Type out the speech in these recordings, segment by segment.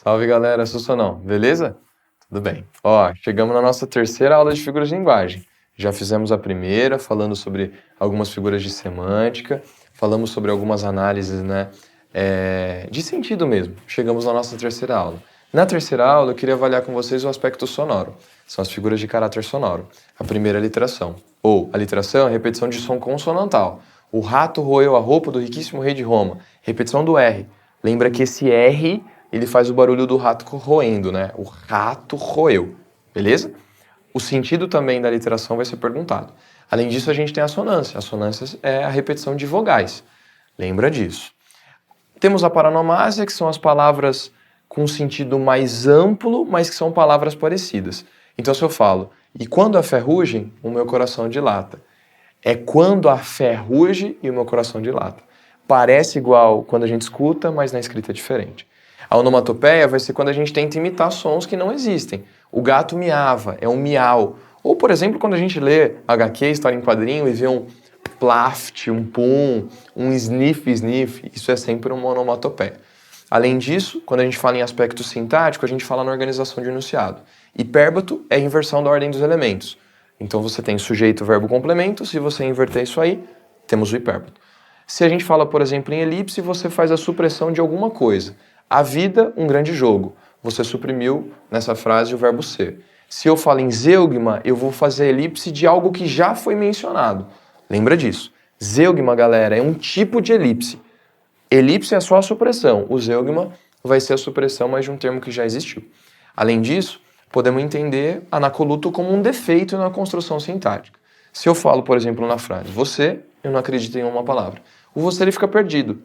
Salve galera, Sussanão, beleza? Tudo bem. Ó, chegamos na nossa terceira aula de figuras de linguagem. Já fizemos a primeira, falando sobre algumas figuras de semântica, falamos sobre algumas análises, né, de sentido mesmo. Chegamos na nossa terceira aula. Na terceira aula, eu queria avaliar com vocês o aspecto sonoro. São as figuras de caráter sonoro. A primeira é a literação. Ou, a literação é a repetição de som consonantal. O rato roeu a roupa do riquíssimo rei de Roma. Repetição do R. Lembra que esse R, ele faz o barulho do rato roendo, né? O rato roeu, beleza? O sentido também da literação vai ser perguntado. Além disso, a gente tem a assonância. A assonância é a repetição de vogais. Lembra disso. Temos a paronomásia, que são as palavras com sentido mais amplo, mas que são palavras parecidas. Então, se eu falo, e quando a fé ruge, o meu coração dilata. É quando a fé ruge e o meu coração dilata. Parece igual quando a gente escuta, mas na escrita é diferente. A onomatopeia vai ser quando a gente tenta imitar sons que não existem. O gato miava, é um miau. Ou, por exemplo, quando a gente lê HQ, história em quadrinho, e vê um plaft, um pum, um sniff, sniff, isso é sempre uma onomatopeia. Além disso, quando a gente fala em aspecto sintático, a gente fala na organização de enunciado. Hipérbato é a inversão da ordem dos elementos. Então você tem sujeito, verbo, complemento. Se você inverter isso aí, temos o hipérbato. Se a gente fala, por exemplo, em elipse, você faz a supressão de alguma coisa. A vida, um grande jogo. Você suprimiu nessa frase o verbo ser. Se eu falo em zeugma, eu vou fazer a elipse de algo que já foi mencionado. Lembra disso. Zeugma, galera, é um tipo de elipse. Elipse é só a supressão. O zeugma vai ser a supressão, mas de um termo que já existiu. Além disso, podemos entender anacoluto como um defeito na construção sintática. Se eu falo, por exemplo, na frase você, eu não acredito em uma palavra. O você ele fica perdido.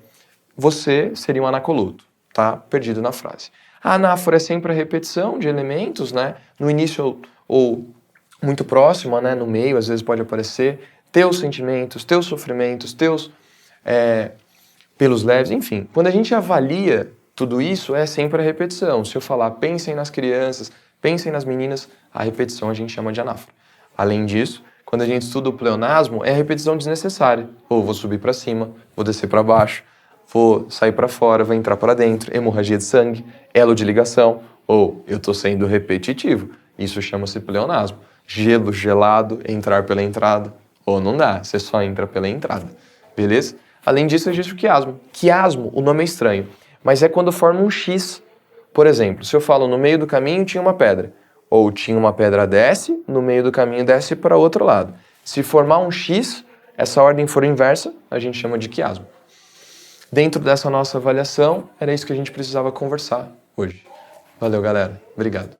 Você seria um anacoluto, tá? Perdido na frase. A anáfora é sempre a repetição de elementos, né? No início ou muito próximo, né? No meio, às vezes pode aparecer teus sentimentos, teus sofrimentos, teus pelos leves, enfim. Quando a gente avalia tudo isso, é sempre a repetição. Se eu falar pensem nas crianças, pensem nas meninas, a repetição a gente chama de anáfora. Além disso, quando a gente estuda o pleonasmo, é a repetição desnecessária. Ou vou subir para cima, vou descer para baixo, vou sair para fora, vou entrar para dentro, hemorragia de sangue, elo de ligação, ou eu estou sendo repetitivo. Isso chama-se pleonasmo. Gelo, gelado, entrar pela entrada. Ou não dá, você só entra pela entrada. Beleza? Além disso, existe o quiasmo. Quiasmo, o nome é estranho, mas é quando forma um X. Por exemplo, se eu falo no meio do caminho tinha uma pedra, ou tinha uma pedra desce, no meio do caminho desce para o outro lado. Se formar um X, essa ordem for inversa, a gente chama de quiasmo. Dentro dessa nossa avaliação, era isso que a gente precisava conversar hoje. Valeu, galera. Obrigado.